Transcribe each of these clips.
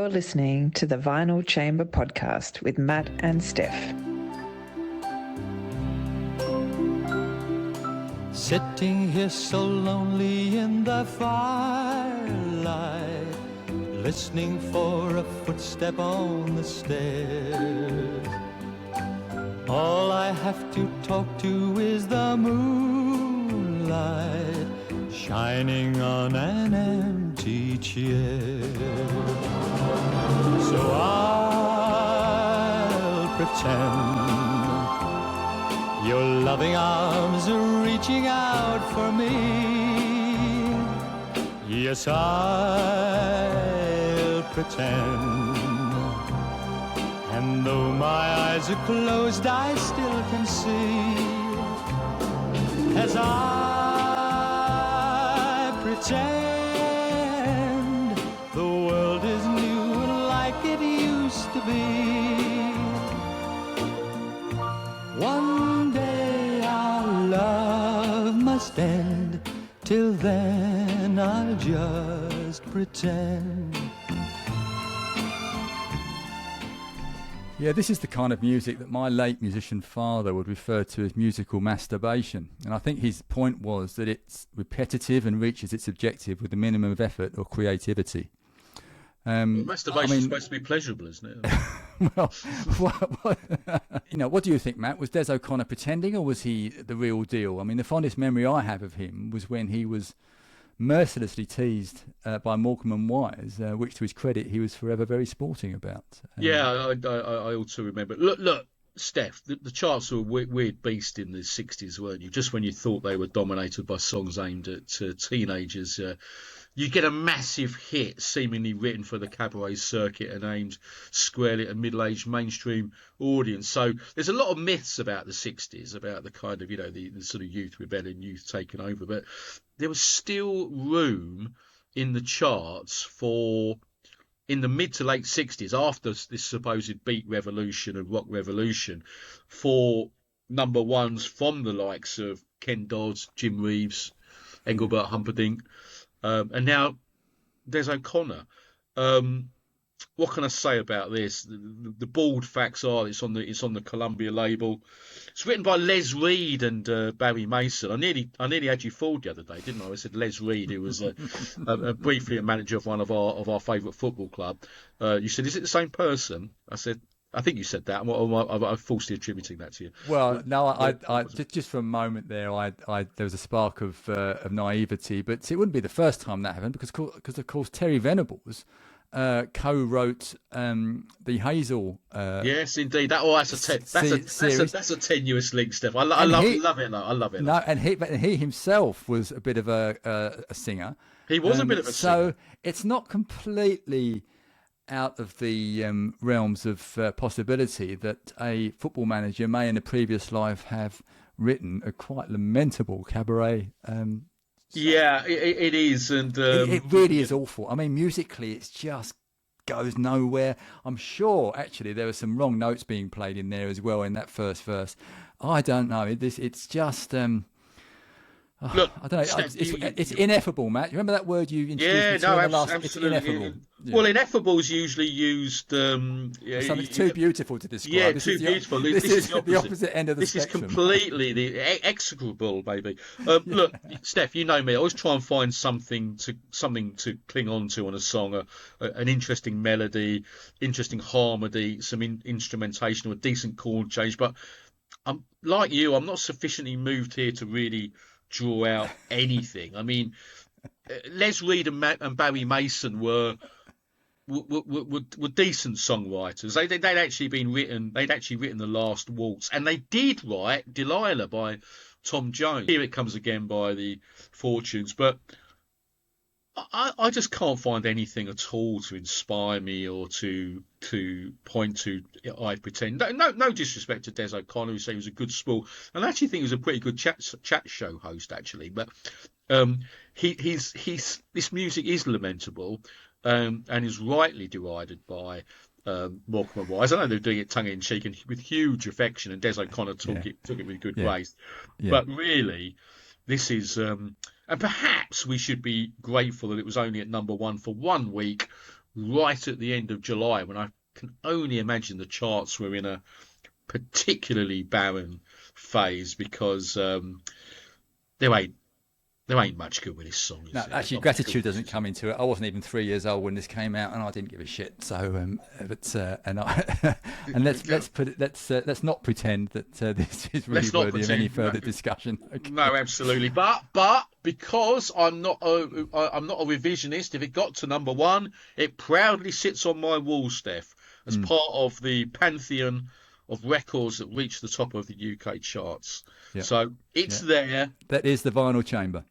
You're listening to the Vinyl Chamber podcast with Matt and Steph. Sitting here so lonely in the firelight, listening for a footstep on the stairs. All I have to talk to is the moonlight shining on an empty chair. So I'll pretend your loving arms are reaching out for me. Yes, I'll pretend. And though my eyes are closed, I still can see. As I pretend the world is new like it used to be. One day our love must end. Till then I'll just pretend. Yeah, this is the kind of music that my late musician father would refer to as musical masturbation. And I think his point was that it's repetitive and reaches its objective with a minimum of effort or creativity. Masturbation is supposed to be pleasurable, isn't it? Well, what do you think, Matt? Was Des O'Connor pretending, or was he the real deal? I mean, the fondest memory I have of him was when he was mercilessly teased by Morecambe and Wise, which, to his credit, he was forever very sporting about. Yeah, I also remember. Look, Steph, the charts were a weird beast in the 60s, weren't you? Just when you thought they were dominated by songs aimed at teenagers, you get a massive hit seemingly written for the cabaret circuit and aimed squarely at a middle-aged mainstream audience. So there's a lot of myths about the 60s, about the kind of, the sort of youth rebellion, youth taking over. But there was still room in the charts for, in the mid to late 60s, after this supposed beat revolution and rock revolution, for number ones from the likes of Ken Dodds, Jim Reeves, Engelbert Humperdinck. And now there's O'Connor. What can I say about this? The bald facts are it's on the Columbia label. It's written by Les Reed and Barry Mason. I nearly had you fooled the other day, didn't I? I said Les Reed, who was briefly a manager of one of our favourite football club. You said, is it the same person? I said, I think you said that. I'm falsely attributing that to you. Well, no, I just for a moment there, there was a spark of naivety, but it wouldn't be the first time that happened because of course Terry Venables co-wrote the Hazel. Yes, indeed. That's a tenuous link, Steph. I love it. I love it. No, and he himself was a bit of a singer. He was a bit of a singer. So it's not completely out of the realms of possibility that a football manager may in a previous life have written a quite lamentable cabaret yeah, it is, and it really is awful. I mean, musically it just goes nowhere. I'm sure actually there were some wrong notes being played in there as well in that first verse. I don't know, it's just look, I don't know. Steph, it's ineffable, Matt. You remember that word you introduced me to in the last? Absolutely. It's ineffable. Yeah. Well, ineffable is usually used. Something too beautiful to describe. Yeah, too beautiful. This is the opposite end of the spectrum. This is completely the execrable, maybe. Look, Steph, you know me. I always try and find something to cling on to on a song, an interesting melody, interesting harmony, some instrumentation, or a decent chord change. But I'm like you. I'm not sufficiently moved here to really draw out anything. I mean, Les Reed and Barry Mason were decent songwriters. They'd actually written The Last Waltz, and they did write Delilah by Tom Jones. Here It Comes Again by the Fortunes, but I just can't find anything at all to inspire me or to point to. I pretend. No disrespect to Des O'Connor, who said he was a good sport, and I actually think he was a pretty good chat show host actually. But this music is lamentable, and is rightly derided by Morecambe and Wise. I know they're doing it tongue in cheek and with huge affection, and Des O'Connor took it with good grace. Yeah. But really, this is. And perhaps we should be grateful that it was only at number one for 1 week, right at the end of July, when I can only imagine the charts were in a particularly barren phase, because there ain't much good with this song. No, Is there? actually, Not much good Gratitude with doesn't this come into it. I wasn't even 3 years old when this came out, and I didn't give a shit. So, and let's not pretend that this is really Let's not worthy of any pretend, further no. discussion. Okay. No, absolutely. But because I'm not a revisionist, if it got to number one, it proudly sits on my wall, Steph, as part of the pantheon of records that reach the top of the UK charts. Yeah. So it's there. That is the Vinyl Chamber.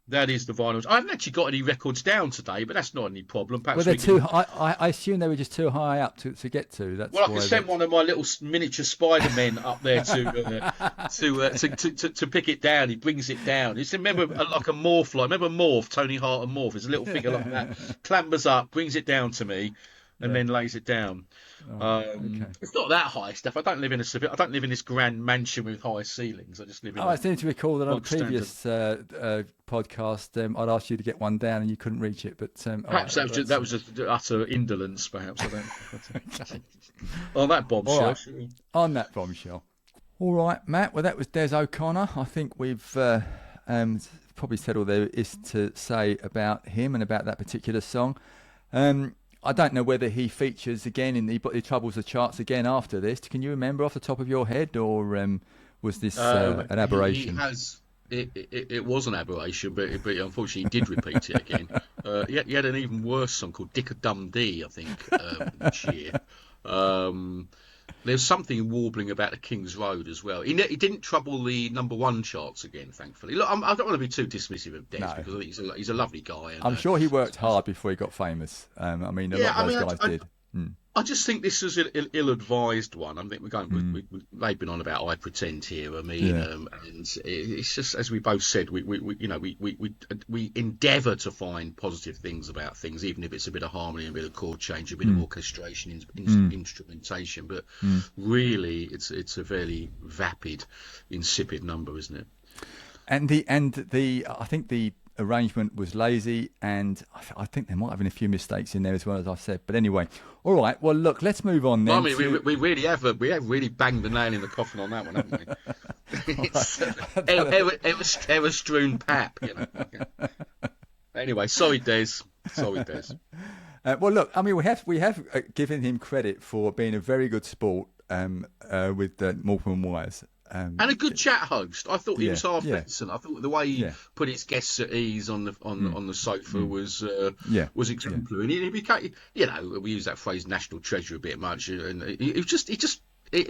That is the vinyls. I haven't actually got any records down today, but that's not any problem. Perhaps Well, they're we can... too high. I assume they were just too high up to get to. That's Well, I why can send one of my little miniature Spider-Men up there to pick it down. He brings it down. It's remember like a Morph, remember Morph, Tony Hart and Morph. It's a little figure like that. Clambers up, brings it down to me, and then lays it down. Okay. It's not that high, Steph. I don't live in this grand mansion with high ceilings. I just live in. I seem to recall that on a bog standard. previous podcast, I'd asked you to get one down and you couldn't reach it. But Perhaps that was just utter indolence. Perhaps I don't. On that bombshell. All right. On that bombshell. All right, Matt. Well, that was Des O'Connor. I think we've probably said all there is to say about him and about that particular song. I don't know whether he features again in he troubles the charts again after this. Can you remember off the top of your head, or was this an aberration? It was an aberration, but unfortunately he did repeat it again. He had an even worse song called Dick a Dundee, I think, this year. There's something warbling about the King's Road as well. He didn't trouble the number one charts again, thankfully. Look, I don't want to be too dismissive of Des, because I think he's a lovely guy. And, I'm sure he worked hard before he got famous. I mean, a lot of those guys did. I just think this was an ill-advised one. I think we're going. We've been on about I Pretend here. I mean, and it's just as we both said. We endeavour to find positive things about things, even if it's a bit of harmony, a bit of chord change, a bit of orchestration, instrumentation. But really, it's a fairly vapid, insipid number, isn't it? And the I think the arrangement was lazy, and I think there might have been a few mistakes in there as well, as I said. But anyway, all right. Well, look, let's move on then. I mean, we really have really banged the nail in the coffin on that one, haven't we? It's ever strewn pap, you know. Anyway, sorry, Des. Well, look, I mean, we have given him credit for being a very good sport with Morecambe and Wise. And a good chat host. I thought he was half decent. I thought the way he put his guests at ease on the sofa was exemplary. And he became, we use that phrase "national treasure" a bit much, and he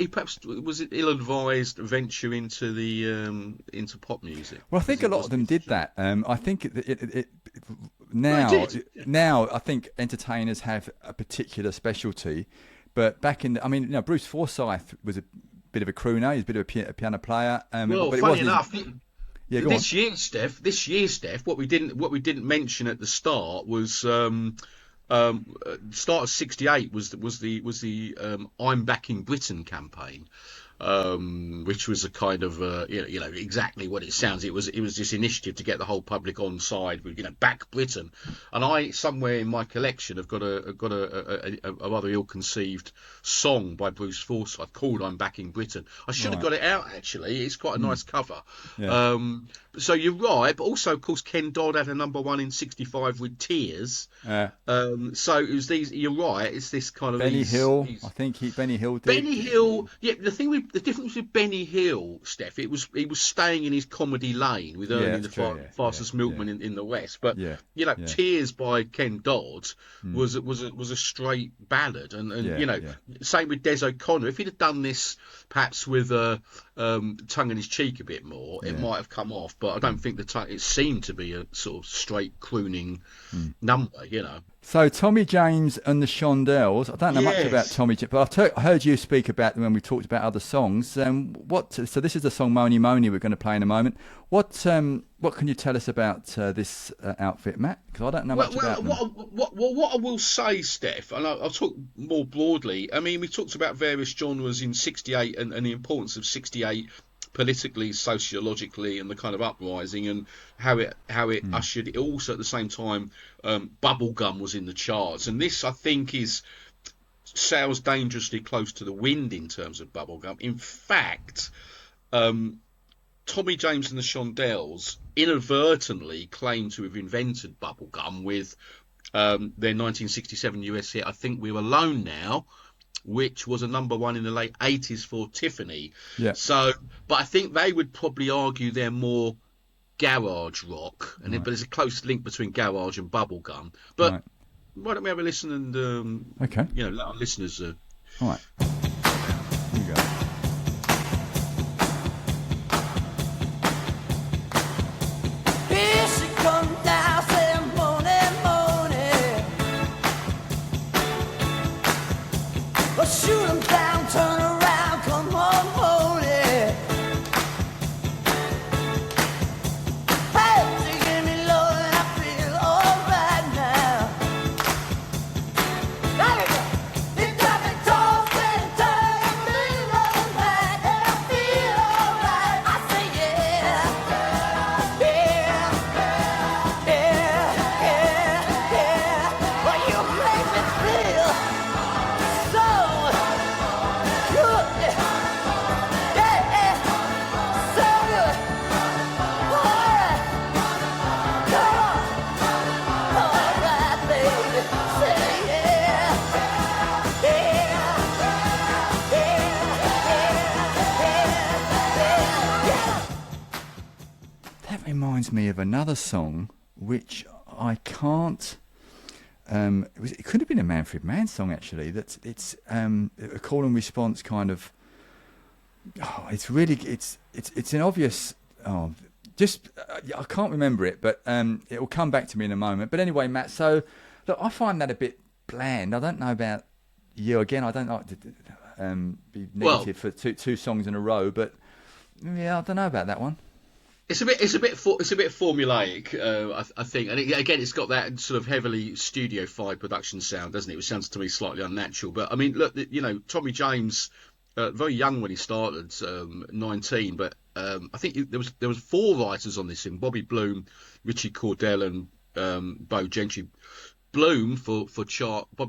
perhaps was an ill-advised venture into the into pop music. Well, I think a lot of them did that. I think now I think entertainers have a particular specialty, but back in Bruce Forsyth was a bit of a crooner. He's a bit of a piano player. Well, but funny enough, this year, Steph, what we didn't mention at the start was start of '68 was the I'm Backing Britain campaign. Which was a kind of exactly what it sounds. It was this initiative to get the whole public on side with back Britain, and I somewhere in my collection have got a rather ill-conceived song by Bruce Forsyth called "I'm Backing Britain." I should have got it out actually. It's quite a nice cover. Yeah. So you're right, but also of course Ken Dodd had a number one in '65 with Tears. So it was these. You're right. It's this kind of Benny Hill. I think Benny Hill did. Benny Hill. Yeah, the difference with Benny Hill, Steph, he was staying in his comedy lane with Ernie the Fastest Milkman in the West. But Tears by Ken Dodd was a straight ballad, and same with Des O'Connor. If he'd have done this perhaps with tongue in his cheek a bit more, it might have come off. But I don't think it seemed to be a sort of straight crooning number, So Tommy James and the Shondells. I don't know much about Tommy James, but I heard you speak about them when we talked about other songs. So this is the song "Mony Mony" we're going to play in a moment. What can you tell us about this outfit, Matt? Because I don't know much about them. What I will say, Steph, and I'll talk more broadly. I mean, we talked about various genres in '68 and the importance of '68 politically, sociologically, and the kind of uprising and how it ushered it. Also at the same time, bubblegum was in the charts, and this I think sails dangerously close to the wind in terms of bubblegum. In fact, Tommy James and the Shondells inadvertently claimed to have invented bubblegum with their 1967 US hit, I Think We're Alone Now, which was a #1 in the late 80s for Tiffany. Yeah. So, but I think they would probably argue they're more garage rock, and but there's a close link between garage and bubblegum. But why don't we have a listen and, okay, let our listeners... All right. Here you go. Here she comes now, saying morning, morning. Oh, shoot 'em down, turn around, come on, morning. Hey, she give me love and I feel alright now. There you go. You got me tossing, turning, feeling right, and I feel alright. I say yeah, yeah, yeah, yeah, yeah. Well, you make me feel so good, yeah, so good. Alright, come on, alright, baby, say yeah, yeah, yeah, yeah, yeah. That reminds me of another song which I can't. It could have been a Manfred Mann song actually. It's a call and response kind of. Oh, it's really it's an obvious. Oh, just I can't remember it, but it will come back to me in a moment. But anyway, Matt. So look, I find that a bit bland. I don't know about you. Again, I don't like to be negative for two songs in a row, but yeah, I don't know about that one. It's a bit formulaic, I think, and again, it's got that sort of heavily studiofied production sound, doesn't it? Which sounds to me slightly unnatural. But I mean, look, Tommy James, very young when he started, 19, but I think there was 4 writers on this thing: Bobby Bloom, Richie Cordell, and Bo Gentry. Bobby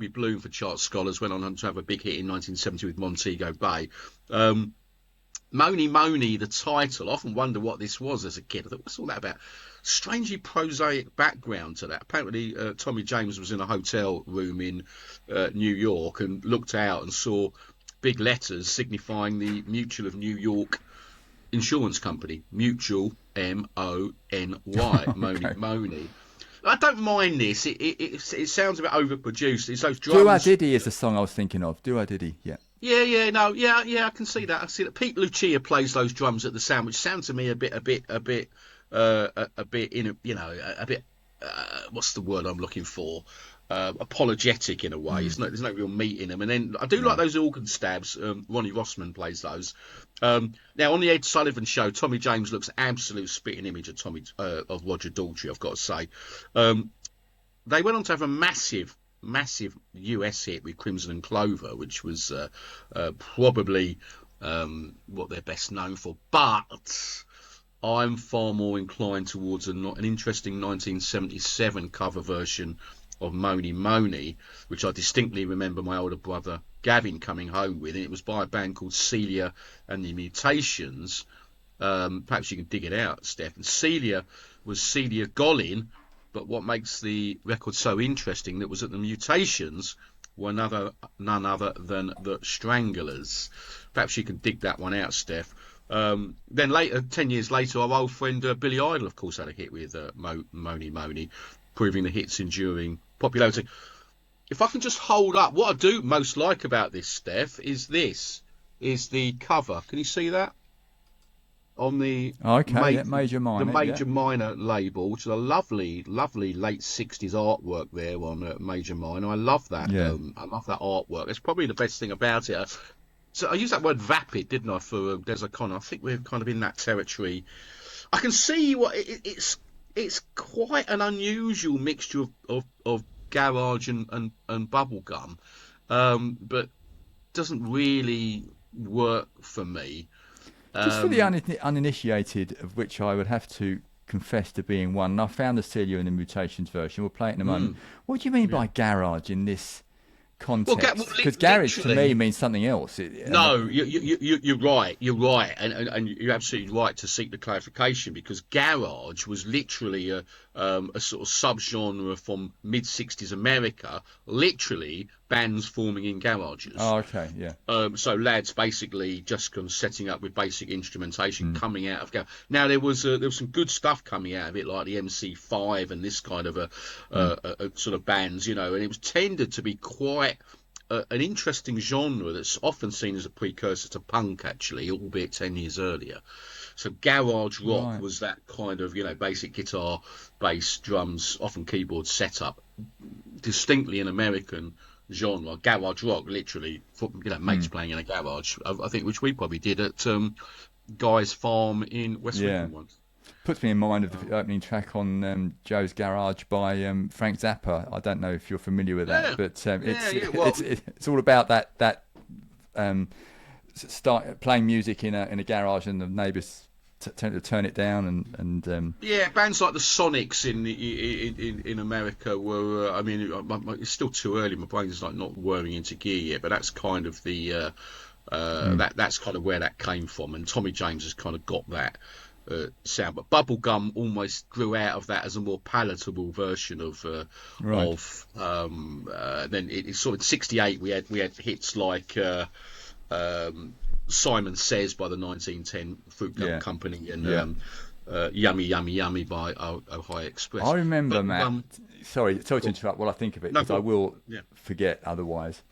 Bloom for Chart Scholars went on to have a big hit in 1970 with Montego Bay. Mony Mony, the title, I often wonder what this was as a kid. I thought, what's all that about? Strangely prosaic background to that. Apparently, Tommy James was in a hotel room in New York and looked out and saw big letters signifying the Mutual of New York Insurance Company. Mutual, M-O-N-Y, Mony Mony. I don't mind this. It sounds a bit overproduced. It's those drums. Do-A Diddy is the song I was thinking of. Do-A Diddy, yeah. Yeah, I can see that. I see that. Pete Lucia plays those drums at the sound, which sound to me a bit what's the word I'm looking for? Apologetic in a way. There's no real meat in them. And then I do like those organ stabs. Ronnie Rossman plays those. Now on the Ed Sullivan Show, Tommy James looks absolute spitting image of Roger Daltrey, I've got to say. They went on to have a massive US hit with Crimson and Clover, which was probably what they're best known for. But I'm far more inclined towards an interesting 1977 cover version of Mony Mony, which I distinctly remember my older brother Gavin coming home with, and it was by a band called Celia and the Mutations. Perhaps you can dig it out, Steph. And Celia was Celia Golin, but what makes the record so interesting that was that the Mutations were none other than the Stranglers. Perhaps you can dig that one out, Steph. Then later, 10 years later, our old friend Billy Idol, of course, had a hit with Mony Mony, proving the hit's enduring popularity. If I can just hold up, what I do most like about this, Steph, is the cover. Can you see that? On the Major Minor, the Major Minor label, which is a lovely late 60s artwork there on Major Minor. I love that. Yeah. I love that artwork. It's probably the best thing about it. So I used that word vapid, didn't I, for Des O'Connor? I think we're kind of in that territory. I can see what it's quite an unusual mixture of garage and bubblegum, but doesn't really work for me. Just for the uninitiated, of which I would have to confess to being one, and I found the Celia and the Mutations version. We'll play it in a moment. What do you mean by garage in this context? Because garage to me means something else. No, you're right. You're right, and you're absolutely right to seek the clarification, because garage was literally a sort of subgenre from mid-60s America. Literally, bands forming in garages. Oh, okay, yeah. So lads basically just kind of setting up with basic instrumentation coming out of garage. Now there was some good stuff coming out of it, like the MC5 and this kind of a sort of bands, and it was tended to be quite an interesting genre that's often seen as a precursor to punk, actually, albeit 10 years earlier. So garage rock was that kind of, basic guitar, bass, drums, often keyboard setup, distinctly an American genre. Garage rock, literally, mates playing in a garage, I think, which we probably did at Guy's Farm in West Wickham once. Puts me in mind of the opening track on Joe's Garage by Frank Zappa. I don't know if you're familiar with that, but it's all about that start playing music in a garage, and the neighbours tend to turn it down, and bands like the Sonics in America were. It's still too early. My brain's not whirring into gear yet, but that's kind of the that's kind of where that came from, and Tommy James has kind of got that sound. But Bubblegum almost grew out of that as a more palatable version of then it's sort of 68. We had hits like Simon Says by the 1910 Fruit Gum Company, and Yummy Yummy Yummy by Ohio Express. I remember, Matt. Sorry to interrupt while I think of it, because I will forget otherwise.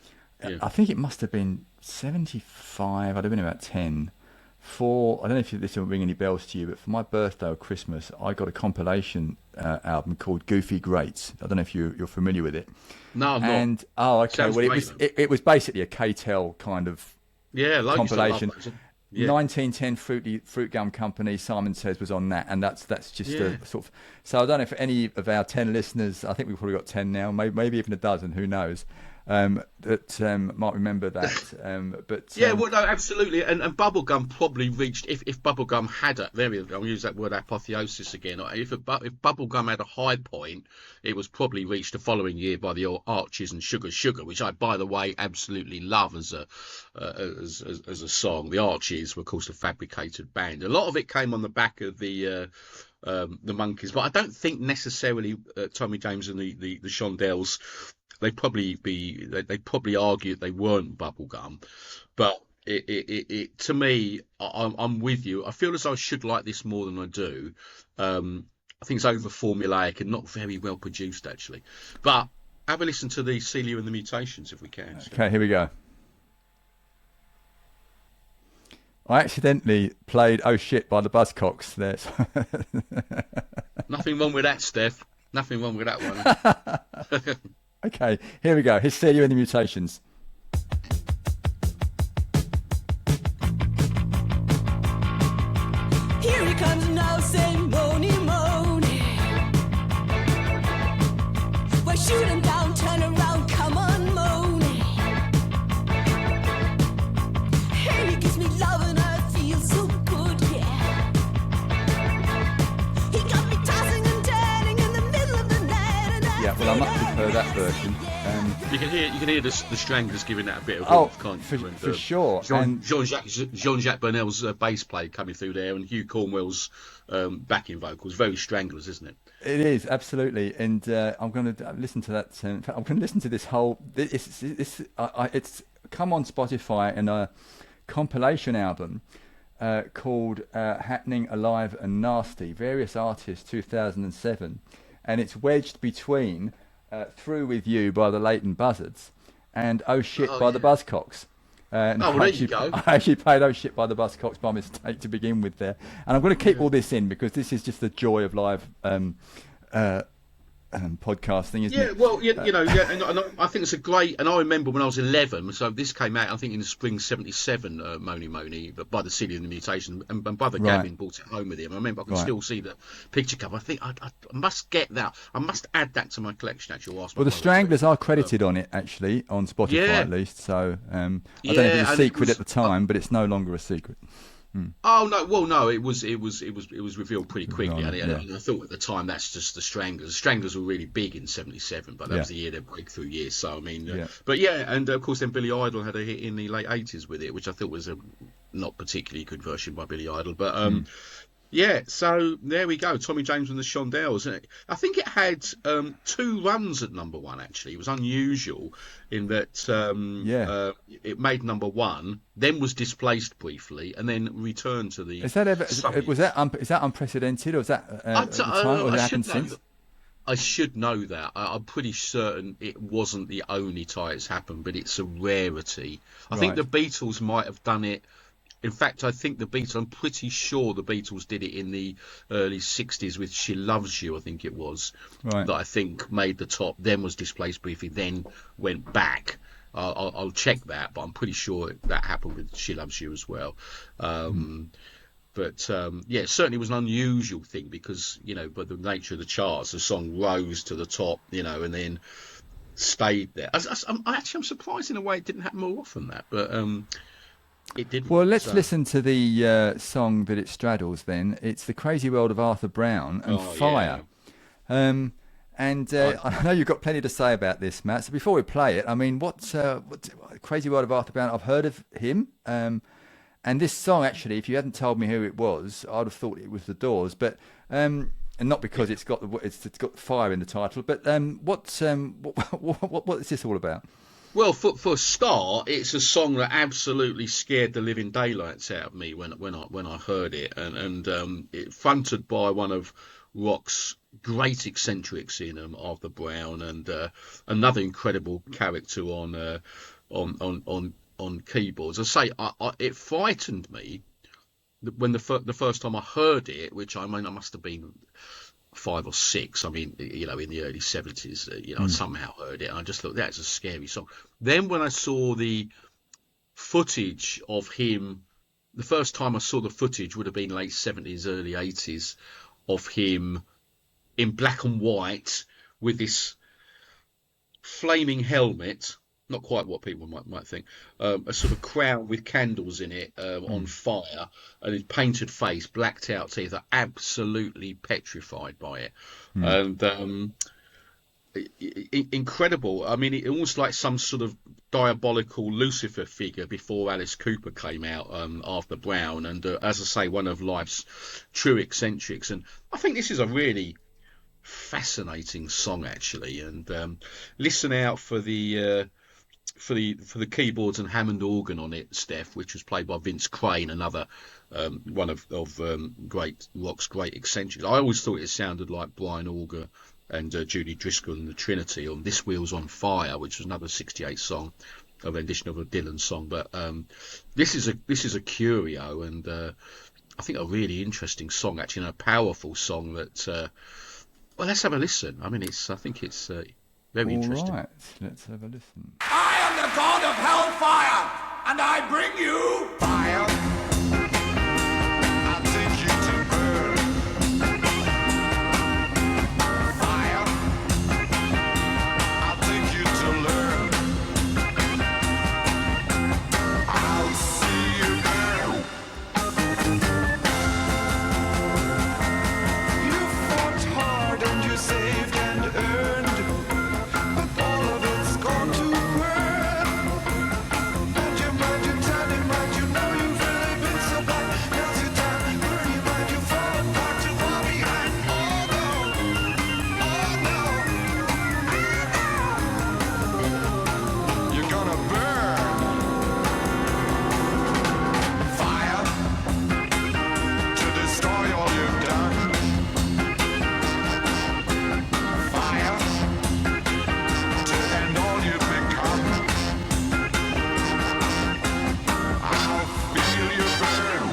I think it must have been 75. I'd have been about 10. I don't know if this will ring any bells to you, but for my birthday or Christmas, I got a compilation album called Goofy Greats. I don't know if you're familiar with it. No, I'm not. And okay. Well, it was basically a K-Tel kind of compilation. 1910 Fruit Gum Company, Simon Says was on that, and that's just a sort of. So I don't know if any of our 10 listeners, I think we've probably got 10 now, maybe even a dozen, who knows, that might remember that. But well, no, absolutely, and Bubblegum probably reached, if Bubblegum had I'll use that word apotheosis again. If Bubblegum had a high point, it was probably reached the following year by the Archies and Sugar Sugar, which I, by the way, absolutely love as a song. The Archies were, of course, a fabricated band. A lot of it came on the back of the Monkees, but I don't think necessarily Tommy James and the Shondells. They'd probably argue they weren't Bubblegum, but it to me, I'm with you. I feel as though I should like this more than I do. I think it's over formulaic and not very well produced, actually. But have a listen to the Celia and the Mutations if we can. Okay, here we go. I accidentally played "Oh Shit" by the Buzzcocks there. Nothing wrong with that, Steph. Nothing wrong with that one. Okay, here we go. Here's Celia and the Mutations. Here he comes now, saying Moni, Moni. We're shooting down, turn around, come on, Moni. Here he gives me love and I feel so good, yeah. He got me tossing and turning in the middle of the night. And Yeah, well, I much prefer that version. You can hear the Stranglers giving that a bit of warmth, can't you? For sure. Jean-Jacques Burnell's bass play coming through there, and Hugh Cornwell's backing vocals. Very Stranglers, isn't it? It is, absolutely. And I'm going to listen to that. In fact, I'm going to listen to this whole. It's come on Spotify in a compilation album called Happening, Alive and Nasty, various artists, 2007, and it's wedged between Through With You by the Leighton Buzzards and Oh Shit by the Buzzcocks. There you go. I actually played Oh Shit by the Buzzcocks by mistake to begin with there. And I'm going to keep all this in because this is just the joy of live podcasting, isn't it? Well, and I think it's a great. And I remember when I was 11, so this came out, I think, in the spring '77, Moni Moni, but by the Celia and the Mutation, and Brother Gavin brought it home with him. I remember I can still see the picture cover. I think I must get that. I must add that to my collection. Actually, well, the Stranglers are credited on it actually on Spotify at least. So I don't know if it was a secret at the time, but it's no longer a secret. Oh no! Well, no, it was revealed pretty quickly, Right, and yeah. I thought at the time that's just the Stranglers. The Stranglers were really big in '77, but that Yeah. was the year their breakthrough year. So I mean, Yeah. but yeah, and of course then Billy Idol had a hit in the late '80s with it, which I thought was a not particularly good version by Billy Idol, but yeah. So there we go, Tommy James and the Shondells. And I think it had 2 runs at number 1. Actually, it was unusual in that it made number 1, then was displaced briefly, and then returned to the. Is that ever? Something. Was that is that unprecedented, or was that at the time, or has it happened since? I should know that. I'm pretty certain it wasn't the only time it's happened, but it's a rarity. I think the Right. Beatles might have done it. In fact, I think the Beatles, I'm pretty sure the Beatles did it in the early 60s with She Loves You, I think it was, Right. that I think made the top, then was displaced briefly, then went back. I'll check that, but I'm pretty sure that happened with She Loves You as well. But yeah, it certainly was an unusual thing because, by the nature of the charts, the song rose to the top, and then stayed there. I'm surprised in a way it didn't happen more often that, but it didn't. Well, let's So- listen to the song that it straddles then. It's The Crazy World of Arthur Brown and Oh, Fire. I know you've got plenty to say about this, Matt. So before we play it, I mean, what Crazy World of Arthur Brown? I've heard of him. And this song, actually, if you hadn't told me who it was, I'd have thought it was The Doors. But and not because it's got fire in the title. But what is this all about? Well, for a start, it's a song that absolutely scared the living daylights out of me when I heard it, and it fronted by one of rock's great eccentrics in Arthur Brown, and another incredible character on keyboards. I say, it frightened me when the first time I heard it, which I mean I must have been 5 or 6. I mean, in the early '70s, I somehow heard it, and I just thought that's a scary song. Then when I saw the footage of him, the first time I saw the footage would have been late '70s, early '80s, of him in black and white with this flaming helmet. Not quite what people might think. A sort of crown with candles in it, on fire, and his painted face, blacked out teeth. Are absolutely petrified by it, and incredible. I mean, it almost like some sort of diabolical Lucifer figure before Alice Cooper came out, after Brown, and as I say, one of life's true eccentrics. And I think this is a really fascinating song, actually. And listen out for the keyboards and Hammond organ on it, Steph, which was played by Vince Crane, another one of great rock's great eccentrics. I always thought it sounded like Brian Auger and Judy Driscoll and the Trinity on This Wheel's on Fire, which was another '68 song, a rendition of a Dylan song. But this is a curio, and I think a really interesting song, actually, and a powerful song that. Well, let's have a listen. I mean, I think it's very interesting. All right, let's have a listen. I am the god of hellfire, and I bring you fire. I'll take you to burn. Fire. I'll take you to learn. I'll see you burn. You fought hard and you saved and earned, but all of it's gone to burn. And your mind, you turn it right, you know you've really been so bad. Now's your time, burn your mind, you fall apart, you fall behind. Oh no, oh no, you're gonna burn. Fire to destroy all you've done. Fire to end all you've become. I'll feel you burn.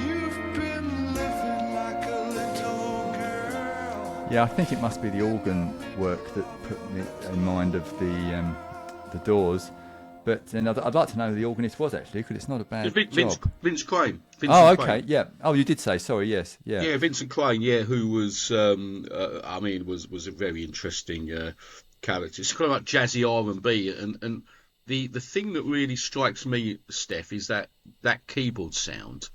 You've been living like a little girl. Yeah, I think it must be the organ work that put me in mind of the Doors. But I'd like to know who the organist was, actually, because it's not a bad Vince job. Crane. Oh, Vincent okay, Crane. yeah. Oh, you did say, sorry, yes, yeah. Yeah, Vincent Crane, yeah, who was, I mean, was a very interesting character. It's kind of like jazzy R&B, and the thing that really strikes me, Steph, is that keyboard sound,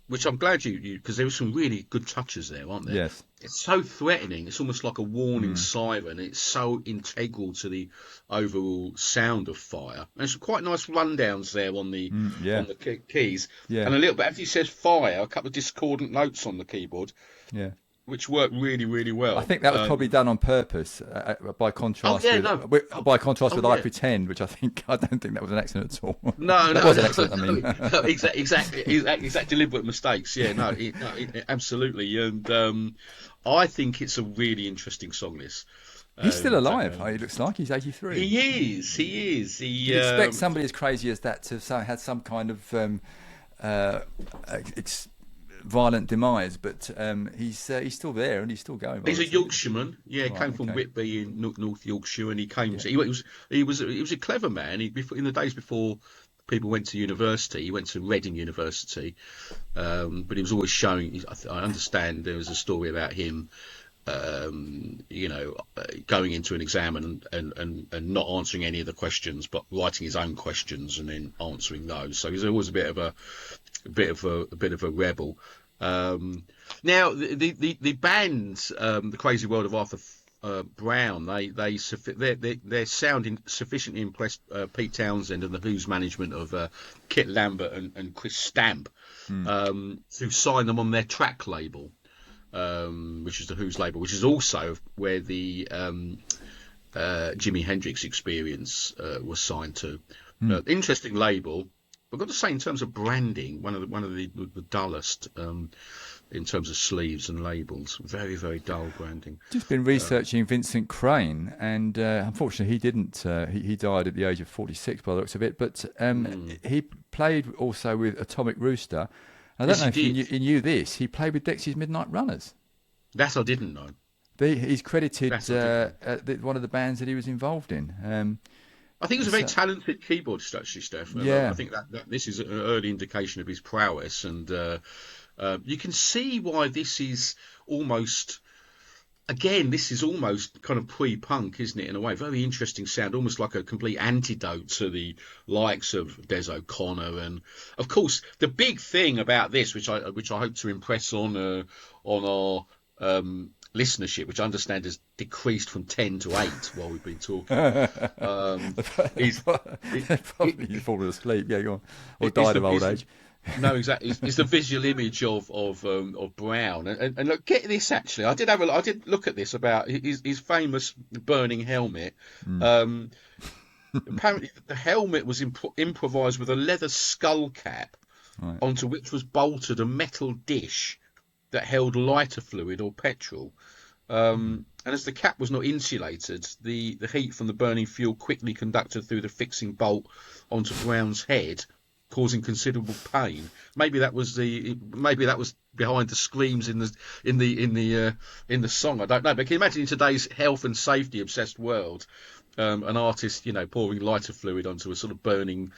which I'm glad you because there were some really good touches there, aren't there? Yes. It's so threatening. It's almost like a warning siren. It's so integral to the overall sound of Fire. And some quite nice rundowns there on the keys. Yeah. And a little bit, as he says, Fire, a couple of discordant notes on the keyboard, Yeah. which work really, really well. I think that was probably done on purpose, by contrast. By contrast with I Pretend, which I don't think that was an accident at all. No, that was an accident. I mean, exact deliberate mistakes. Yeah, absolutely. And I think it's a really interesting song. This. He's still alive. He looks like he's 83. He is. You'd expect somebody as crazy as that to have had some kind of violent demise, but he's still there and he's still going. He's a Yorkshireman. Yeah, he Right, came from Whitby in North Yorkshire, and he came. He was a clever man. In the days before people went to university, he went to Reading University, but he was always showing. I understand there was a story about him. Going into an exam and not answering any of the questions, but writing his own questions and then answering those. So he's always a bit of a rebel. Now the band, the Crazy World of Arthur Brown, their sound sufficiently impressed Pete Townsend and the Who's management of Kit Lambert and Chris Stamp, to sign them on their track label. Which is the Who's label, which is also where the Jimi Hendrix Experience was signed to. Interesting label. I've got to say, in terms of branding, one of the dullest in terms of sleeves and labels. Very, very dull branding. Just been researching Vincent Crane, and unfortunately he didn't. He died at the age of 46 by the looks of it. But he played also with Atomic Rooster. I don't know if you knew this. He played with Dexys Midnight Runners. That I didn't know. He's credited one of the bands that he was involved in. I think he was a very talented keyboardist, actually, Steph. Yeah. I think that this is an early indication of his prowess, and you can see why this is almost. Again, this is almost kind of pre-punk, isn't it, in a way? Very interesting sound, almost like a complete antidote to the likes of Des O'Connor. And, of course, the big thing about this, which I hope to impress on our listenership, which I understand has decreased from 10 to 8 while we've been talking, He's probably fallen asleep, go on. Or died of old age. No, exactly. It's the visual image of Brown, and look, get this. Actually, I did look at this about his famous burning helmet. Apparently, the helmet was improvised with a leather skull cap, onto which was bolted a metal dish that held lighter fluid or petrol. And as the cap was not insulated, the heat from the burning fuel quickly conducted through the fixing bolt onto Brown's head, causing considerable pain. Maybe that was behind the screams in the song. I don't know. But can you imagine, in today's health and safety obsessed world, an artist, pouring lighter fluid onto a sort of burning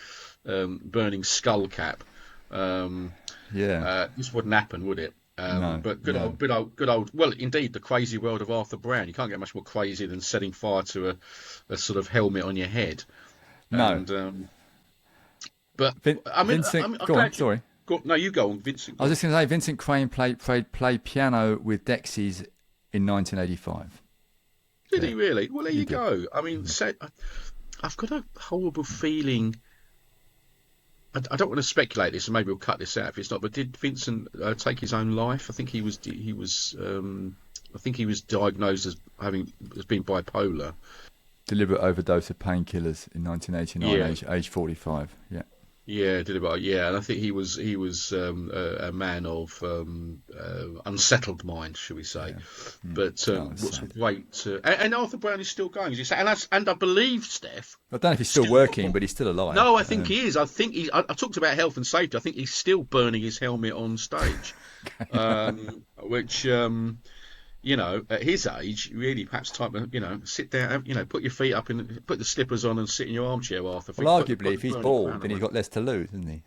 skull cap? This wouldn't happen, would it? No, but good old. Well, indeed, the Crazy World of Arthur Brown. You can't get much more crazy than setting fire to a sort of helmet on your head. No. And, but Vincent, go on. Sorry. No, you go on, Vincent. I was just going to say, Vincent Crane played piano with Dexys in 1985. Did he really? Well, there you go. I mean, I've got a horrible feeling. I don't want to speculate this, and maybe we'll cut this out if it's not. But did Vincent take his own life? I think he was. I think he was diagnosed as being bipolar. Deliberate overdose of painkillers in 1989, age 45. Yeah. Yeah, deliberate. Yeah, and I think he was a man of unsettled mind, shall we say? Yeah. But what's great, and Arthur Brown is still going, as you say, and I believe, Steph. I don't know if he's still working, but he's still alive. No, I think he is. I think I talked about health and safety. I think he's still burning his helmet on stage, which. At his age, really, perhaps sit down, put your feet up and put the slippers on and sit in your armchair, Arthur. Well, arguably, if he's bald, then he's got less to lose, hasn't he?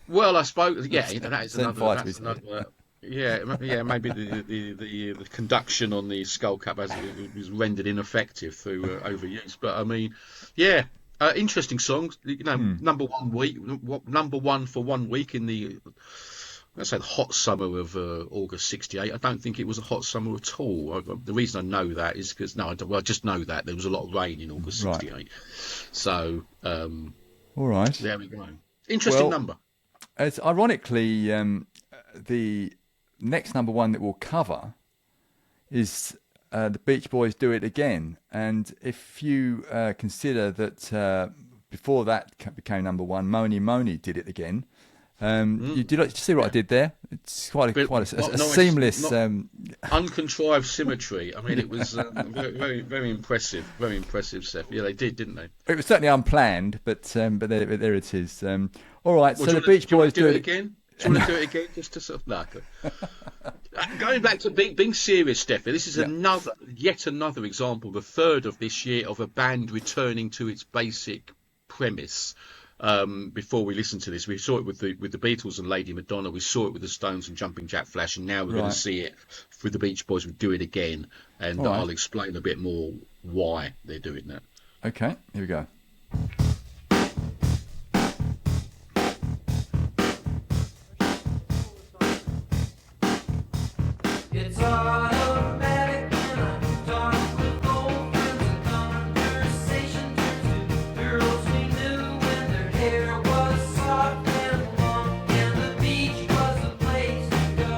Well, I suppose, that is another. Maybe the conduction on the skull cap was rendered ineffective through overuse. But I mean, Interesting songs. You know, number 1 week, number one for 1 week in the, let's say, the hot summer of August '68. I don't think it was a hot summer at all. The reason I know that is because I just know that there was a lot of rain in August '68. So, All right. there we go. Interesting Well, number. It's ironically the next number one that we'll cover is the Beach Boys' "Do It Again," and if you consider that before that became number one, Moni Moni did it again. Did you see what I did there? It's quite a seamless. Uncontrived symmetry. I mean, it was very, very, very impressive. Very impressive, Seth. Yeah, they did, didn't they? It was certainly unplanned, but there it is. All right, Well, so the do you wanna- Beach do you wanna Boys do it again. Do you want to do it again, just to sort of going back to being serious, Steffi? This is yet another example, the third of this year, of a band returning to its basic premise. Before we listen to this, we saw it with the Beatles and Lady Madonna. We saw it with the Stones and Jumping Jack Flash, and now we're going to see it with the Beach Boys. We Do It Again, and I'll explain a bit more why they're doing that. Okay, here we go. It's automatic when I'm talking with old friends and conversation turns to girls we knew when their hair was soft and long and the beach was the place to go.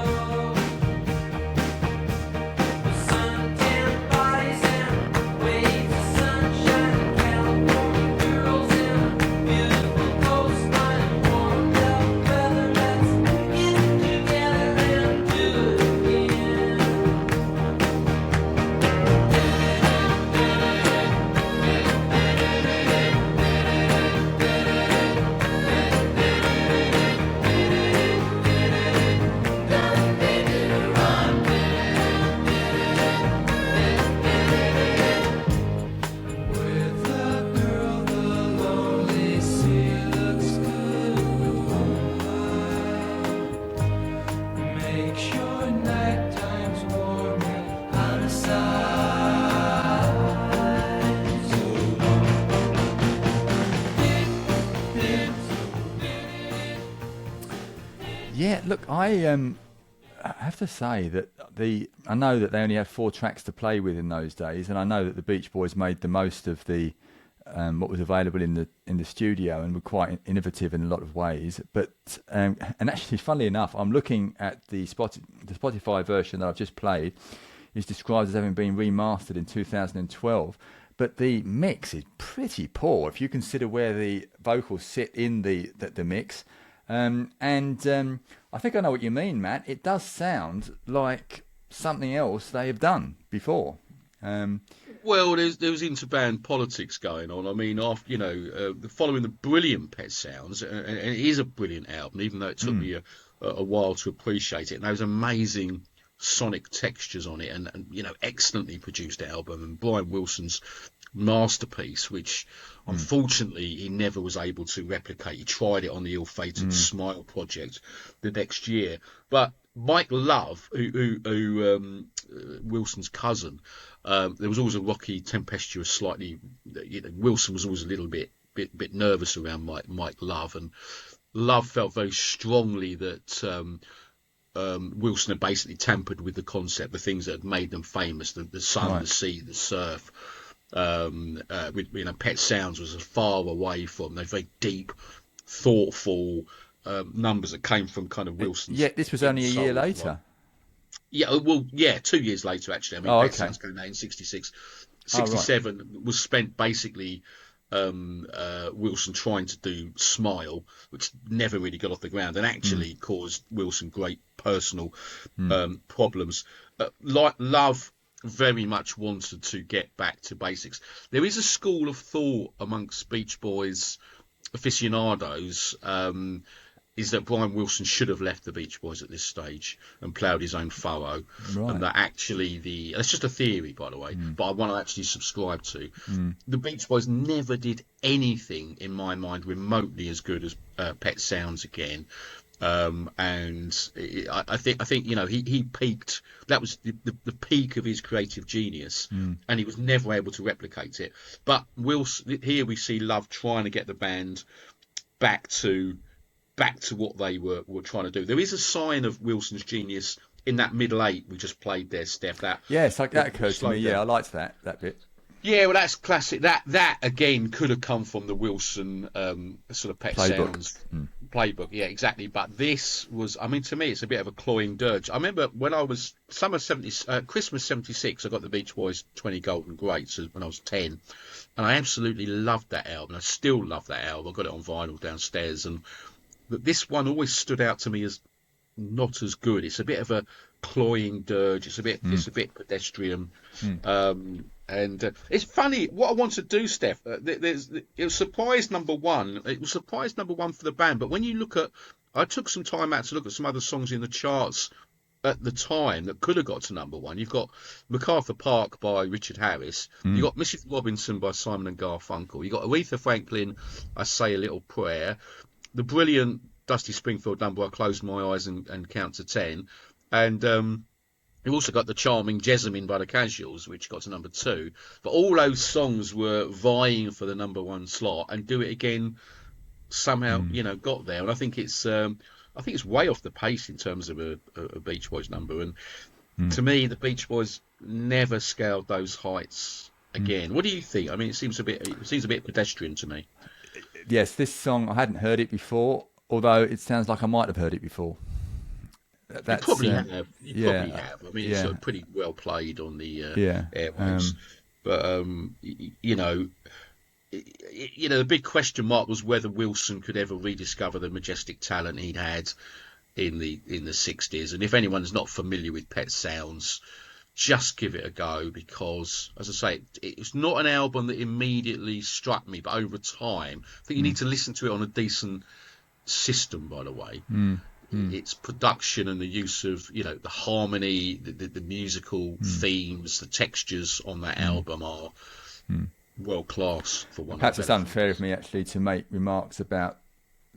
With suntanned bodies and waves of sunshine, California girls in a beautiful coastline, warmed up weather. Let's get together and do it again. With a girl, the lonely sea looks good. Make sure night time's warm and out of sight. Yeah, look, I have to say that I know that they only had 4 tracks to play with in those days, and I know that the Beach Boys made the most of the what was available in the studio and were quite innovative in a lot of ways. But and actually, funnily enough, I'm looking at the Spotify version that I've just played is described as having been remastered in 2012. But the mix is pretty poor if you consider where the vocals sit in the mix. And I think I know what you mean, Matt. It does sound like something else they have done before. Well, there was interband politics going on. I mean, after following the brilliant Pet Sounds, and it is a brilliant album, even though it took me a while to appreciate it. And those amazing sonic textures on it, and excellently produced album, and Brian Wilson's masterpiece, which unfortunately he never was able to replicate. He tried it on the ill-fated Smile project the next year, but Mike Love, who Wilson's cousin, there was always a rocky, tempestuous, slightly. Wilson was always a little bit nervous around Mike Love, and Love felt very strongly that Wilson had basically tampered with the concept, the things that had made them famous, the sun, the sea, the surf. Pet Sounds was far away from those very deep, thoughtful numbers that came from kind of Wilson's. Yeah, this was only a year later. Yeah, well, 2 years later, actually. I mean, Pet Sounds came out in 66. 67 was spent basically Wilson trying to do Smile, which never really got off the ground and actually caused Wilson great personal problems. Love very much wanted to get back to basics. There is a school of thought amongst Beach Boys aficionados is that Brian Wilson should have left the Beach Boys at this stage and ploughed his own furrow, and that actually that's just a theory, by the way, but I want to actually subscribe to. The Beach Boys never did anything, in my mind, remotely as good as Pet Sounds again. I think he peaked. That was the peak of his creative genius, and he was never able to replicate it. But here we see Love trying to get the band back to what they were trying to do. There is a sign of Wilson's genius in that middle eight we just played there, Steph. That that occurred to me. Yeah, I liked that bit. Yeah, well, that's classic. That again could have come from the Wilson sort of Pet Sounds playbook. Yeah, exactly. But this was, I mean, to me, it's a bit of a cloying dirge. I remember when I was Christmas '76, I got the Beach Boys 20 Golden Greats when I was 10, and I absolutely loved that album. I still love that album. I got it on vinyl downstairs, but this one always stood out to me as not as good. It's a bit of a cloying dirge. It's a bit pedestrian. And it's funny what I want to do, Steph. It was surprise number one. It was surprise number one for the band. But when you look at, I took some time out to look at some other songs in the charts at the time that could have got to number one. You've got MacArthur Park by Richard Harris. You've got Mrs. Robinson by Simon and Garfunkel. You've got Aretha Franklin, I Say a Little Prayer. The brilliant Dusty Springfield number, I Close My Eyes and Count to 10. And you've also got the charming Jessamine by the Casuals, which got to number 2. But all those songs were vying for the number one slot, and Do It Again somehow, got there. And I think it's way off the pace in terms of a Beach Boys number. And to me, the Beach Boys never scaled those heights again. What do you think? I mean, it seems a bit pedestrian to me. Yes, this song, I hadn't heard it before, although it sounds like I might have heard it before. You probably have. Probably have. I mean, it's sort of pretty well played on the airwaves. But the big question mark was whether Wilson could ever rediscover the majestic talent he'd had in the 60s. And if anyone's not familiar with Pet Sounds, just give it a go, because, as I say, it's not an album that immediately struck me, but over time, I think you need to listen to it on a decent system, by the way. Its production and the use of, the harmony, the musical themes, the textures on that album are world class, for one. Perhaps it's unfair of me actually to make remarks about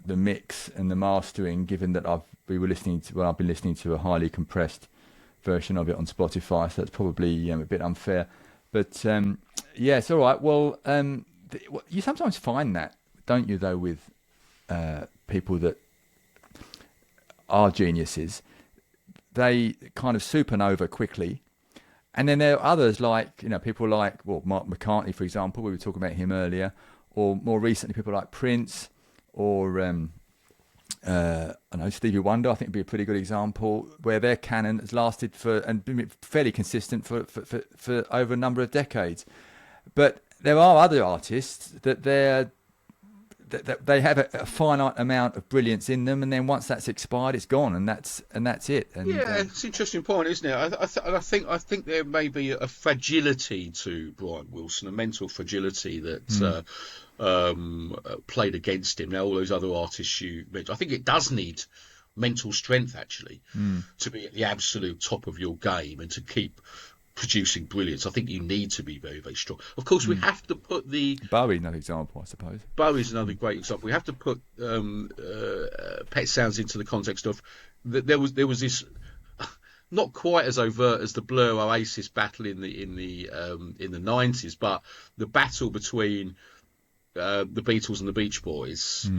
the mix and the mastering, given that I've been listening to a highly compressed version of it on Spotify, so that's probably a bit unfair. But it's all right. Well, you sometimes find that, don't you, though, with people that are geniuses, they kind of supernova quickly, and then there are others like people like Mark McCartney, for example. We were talking about him earlier, or more recently people like Prince, or I know Stevie Wonder. I think would be a pretty good example, where their canon has lasted and been fairly consistent for over a number of decades. But there are other artists that they have a finite amount of brilliance in them, and then once that's expired, it's gone, and that's it. And, it's an interesting point, isn't it? I think there may be a fragility to Brian Wilson, a mental fragility that played against him. Now, all those other artists you mentioned, I think it does need mental strength actually to be at the absolute top of your game and to keep producing brilliance. I think you need to be very, very strong. Of course, we have to put Bowie, another example, I suppose. Bowie's another great example. We have to put Pet Sounds into the context of there was this not quite as overt as the Blur Oasis battle in the 90s, but the battle between the Beatles and the Beach Boys.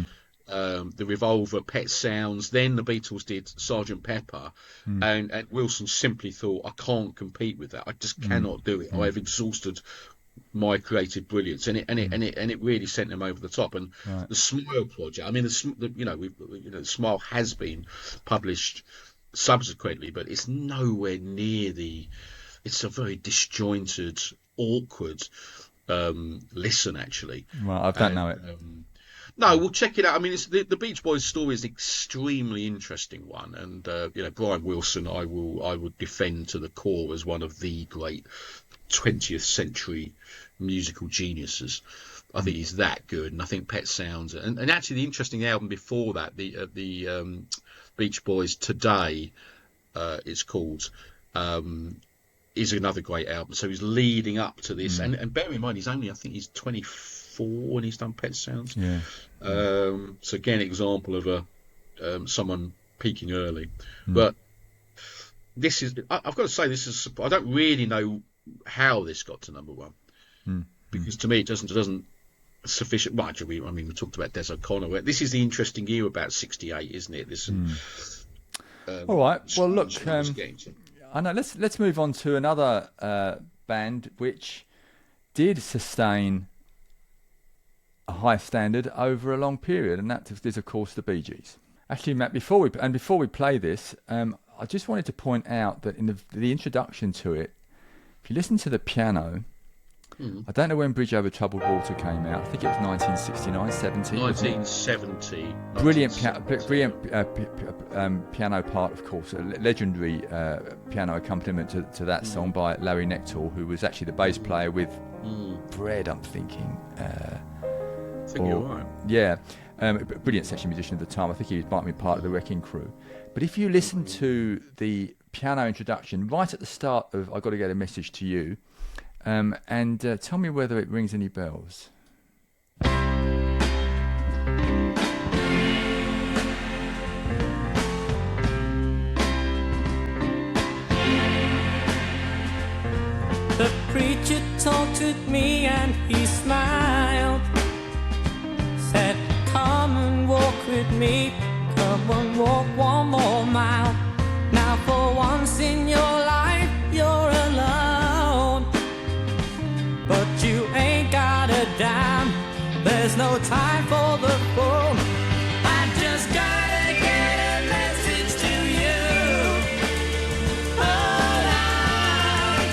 The Revolver, Pet Sounds, then the Beatles did Sgt. Pepper, and Wilson simply thought, I can't compete with that. I just cannot do it. I have exhausted my creative brilliance, and it really sent them over the top. And the Smile project, I mean, the Smile has been published subsequently, but it's nowhere near it's a very disjointed, awkward listen actually. Well, I don't know it. No, we'll check it out. I mean, the Beach Boys story is an extremely interesting one, and Brian Wilson, I would defend to the core as one of the great 20th century musical geniuses. I think he's that good, and I think Pet Sounds, and actually the interesting album before that, the Beach Boys Today, it's called, is another great album. So he's leading up to this, and bear in mind, I think he's 24 when he's done Pet Sounds. So again, example of a someone peaking early. But this is, I've got to say, this is, I don't really know how this got to number one, because to me it doesn't sufficient. Well, actually, I mean, we talked about Des O'Connor. This is the interesting year about '68, isn't it? This. All right. Well, look, Scrooge getting to. I know. Let's move on to another band which did sustain a high standard over a long period, and that is, of course, the Bee Gees. Actually, Matt, before we play this, I just wanted to point out that in the introduction to it, if you listen to the piano, I don't know when Bridge Over Troubled Water came out. I think it was 1969, 70. 1970. Brilliant piano part, of course, a legendary piano accompaniment to that song by Larry Nectal, who was actually the bass player with Bread, I'm thinking. I think you're right. Yeah, brilliant session musician at the time. I think he might be part of the Wrecking Crew. But if you listen to the piano introduction right at the start of "I Got to Get a Message to You," and tell me whether it rings any bells. The preacher talked with me and he smiled. Said, come and walk with me, come and walk one more mile. Now for once in your life you're alone, but you ain't got a dime, there's no time for the phone. I just gotta get a message to you. Hold on,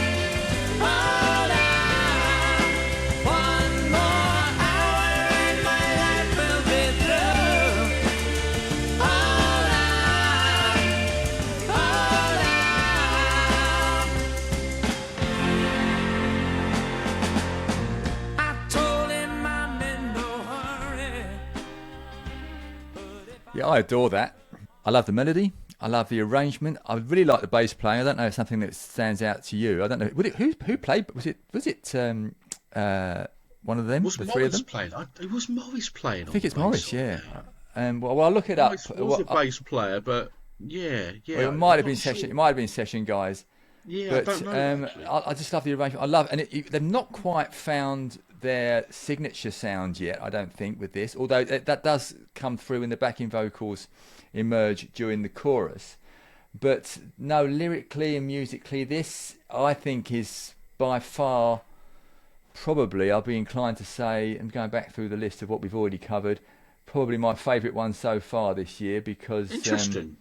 one more hour and my life will be through. Hold on. I told him I'm in no hurry. Yeah, I adore that. I love the melody. I love the arrangement. I really like the bass playing. I don't know if something that stands out to you. I don't know. Who played? Was it one of them? Was The three of Morris them? playing? It was Morris playing. I think it's Morris. Yeah. Well, I'll look it up. Was a bass player, but yeah. Well, it might have I'm been not session. sure. It might have been session guys. Yeah, But I don't know. Actually. I just love the arrangement. I love, and they've not quite found their signature sound yet, I don't think, with this. Although that does come through in the backing vocals, emerge during the chorus. But no, lyrically and musically, this I think is by far, probably, I'll be inclined to say, and going back through the list of what we've already covered, probably my favourite one so far this year, because Interesting.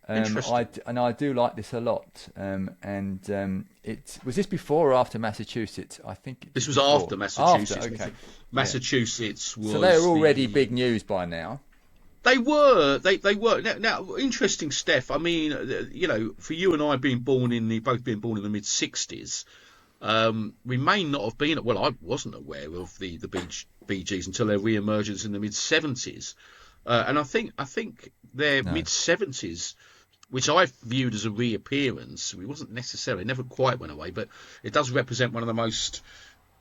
I do like this a lot. It was this before or after Massachusetts? I think This was before. after Massachusetts. After, okay. Massachusetts was. So they were already the- big news by now. They were. They were. Now, interesting, Steph. I mean, for you and I both being born in the mid '60s, we may not have been. Well, I wasn't aware of the Bee Gees until their re-emergence in the mid '70s, and I think their mid '70s, which I viewed as a reappearance, it wasn't necessarily, never quite went away, but it does represent one of the most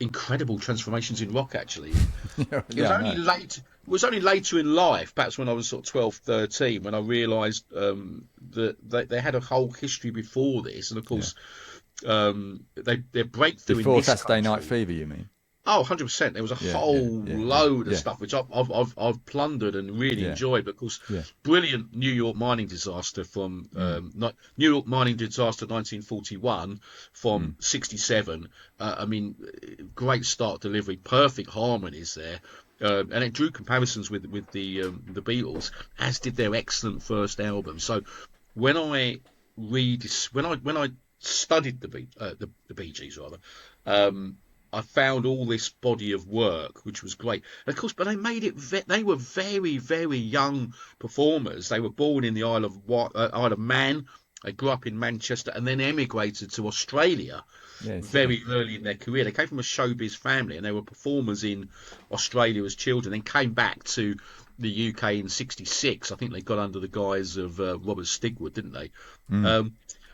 incredible transformations in rock, actually. It was only later in life, perhaps when I was sort of 12, 13, when I realised that they had a whole history before this, and of course, their breakthrough Before in this Saturday Night country- Fever, you mean? Oh, 100%. There was a Yeah, whole yeah, yeah, load of yeah. stuff which I've plundered and really Yeah. enjoyed, because Yeah. brilliant New York mining disaster from New York mining disaster 1941 from '67. I mean, great start delivery, perfect harmonies there, and it drew comparisons with the Beatles, as did their excellent first album. So when I studied the Bee Gees rather. I found all this body of work, which was great. And of course, but they made it. They were very, very young performers. They were born in the Isle of Man. They grew up in Manchester and then emigrated to Australia very early in their career. They came from a showbiz family, and they were performers in Australia as children. Then came back to the UK in '66. I think they got under the guise of Robert Stigwood, didn't they?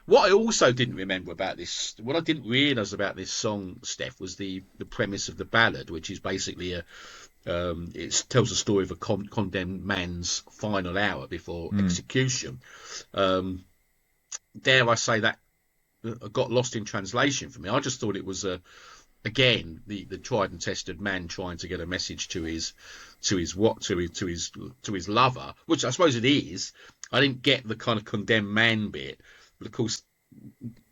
What I also didn't remember about this, what I didn't realise about this song, Steph, was the premise of the ballad, which is basically It tells the story of a condemned man's final hour before execution. Dare I say that got lost in translation for me. I just thought it was again the tried and tested man trying to get a message to his lover, which I suppose it is. I didn't get the kind of condemned man bit, but of course,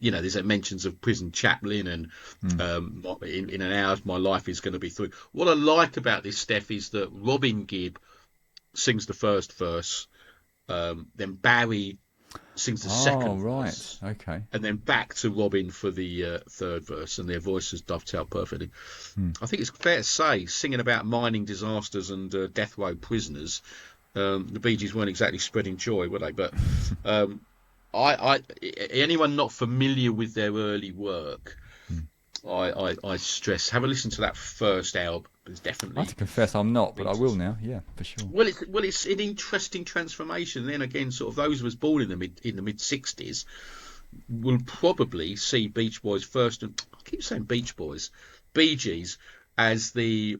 there's mentions of prison chaplain and in an hour my life is going to be through. What I like about this, Steph, is that Robin Gibb sings the first verse, then Barry sings the second verse, okay, and then back to Robin for the third verse, and their voices dovetail perfectly. I think it's fair to say, singing about mining disasters and death row prisoners, the Bee Gees weren't exactly spreading joy, were they? But anyone not familiar with their early work, I stress, have a listen to that first album. It's definitely. I have to confess I'm not, but I will now. Yeah, for sure. Well, it's an interesting transformation. Then again, sort of those who was born in the mid '60s will probably see Beach Boys first, and I keep saying Beach Boys, Bee Gees, as this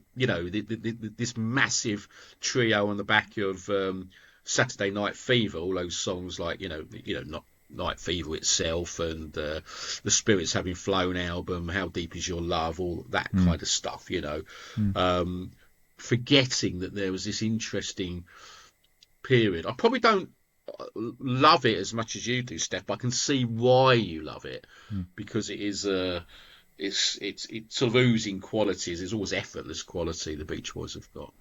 massive trio on the back of Saturday Night Fever. All those songs like not Night Fever itself, and the Spirits Having Flown album, How Deep Is Your Love, all that kind of stuff, forgetting that there was this interesting period. I probably don't love it as much as you do, Steph, but I can see why you love it, because it is it's sort of oozing qualities. There's always effortless quality the Beach Boys have got.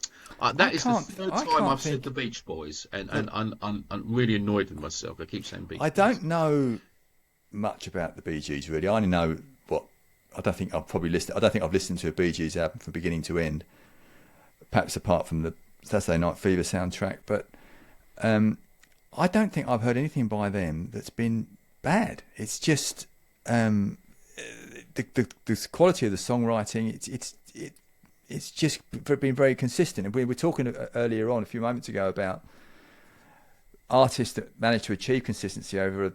That is the third time I've said the Beach Boys, and I'm really annoyed with myself. I keep saying Beach Boys. I don't know much about the Bee Gees, really. I only know I don't think I've listened to a Bee Gees album from beginning to end, perhaps apart from the Saturday Night Fever soundtrack. But I don't think I've heard anything by them that's been bad. It's just the quality of the songwriting. It's just been very consistent. And we were talking earlier on, a few moments ago, about artists that manage to achieve consistency over a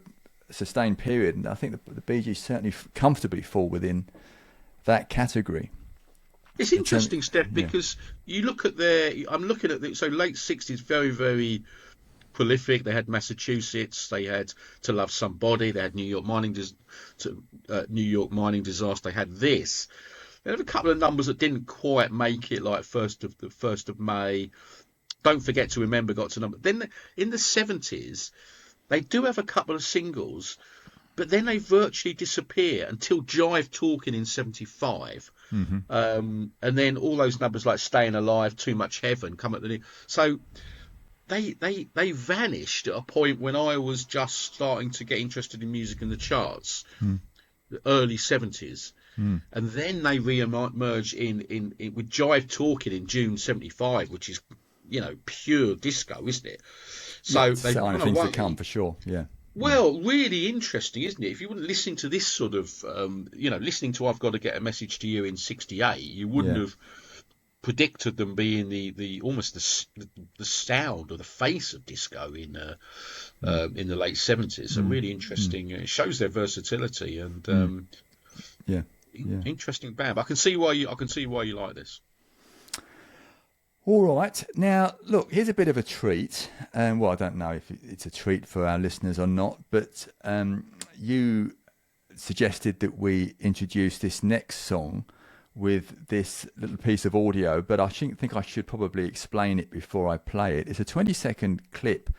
sustained period, and I think the Bee Gees certainly comfortably fall within that category. It's interesting, Steph, because you look at I'm looking at so late '60s, very, very prolific. They had Massachusetts, they had To Love Somebody, they had New York Mining Disaster. They had this. They had a couple of numbers that didn't quite make it, like First of May. Don't Forget to Remember got to number. Then in the '70s, they do have a couple of singles, but then they virtually disappear until Jive Talking in '75. And then all those numbers like Staying Alive, Too Much Heaven come at the so they vanished at a point when I was just starting to get interested in music in the charts, the early '70s. And then they re-emerged in with Jive Talking in June '75, which is pure disco, isn't it? So they've gone away. Things to come for sure. Yeah. Well, really interesting, isn't it? If you wouldn't listen to this sort of, listening to "I've Got to Get a Message to You" in '68, you wouldn't have predicted them being the almost the sound or the face of disco in the late '70s. So really interesting. It shows their versatility and interesting band. But I can see why you like this. All right. Now, look, here's a bit of a treat. Well, I don't know if it's a treat for our listeners or not, but you suggested that we introduce this next song with this little piece of audio, but I think I should probably explain it before I play it. It's a 20-second clip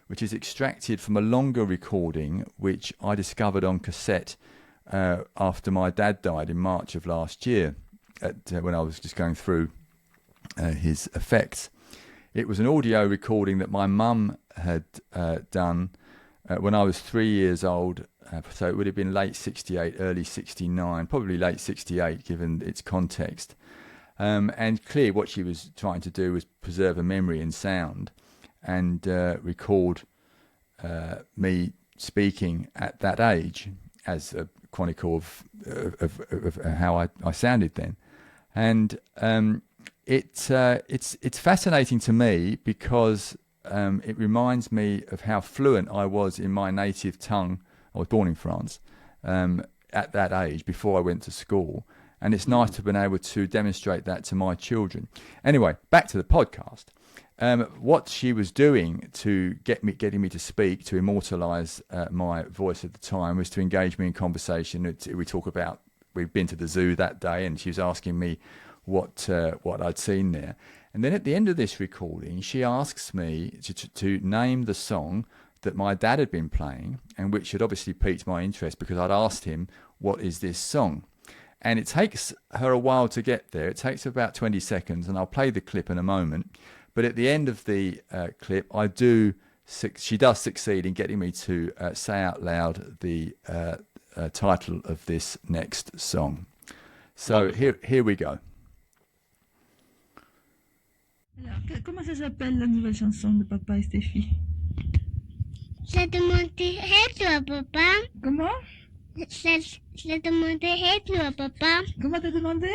which is extracted from a longer recording which I discovered on cassette after my dad died in March of last year, when I was just going through his effects. It was an audio recording that my mum had done when I was 3 years old, so it would have been late '68, early '69, probably late '68 given its context. And clearly what she was trying to do was preserve a memory in sound and record me speaking at that age as a chronicle of how I sounded then. And it's fascinating to me because it reminds me of how fluent I was in my native tongue. I was born in France at that age before I went to school, and it's nice to have been able to demonstrate that to my children. Anyway, back to the podcast. What she was doing to getting me to speak, to immortalise my voice at the time, was to engage me in conversation. We'd been to the zoo that day, and she was asking me what I'd seen there. And then at the end of this recording, she asks me to name the song that my dad had been playing, and which had obviously piqued my interest because I'd asked him, what is this song? And it takes her a while to get there. It takes about 20 seconds, and I'll play the clip in a moment. But at the end of the clip, she does succeed in getting me to say out loud the title of this next song. So here we go. Alors, comment ça s'appelle la nouvelle chanson de Papa et Stéphie? Je demanderai toi, papa. Comment? Je demanderai toi, papa. Comment t'as demandé?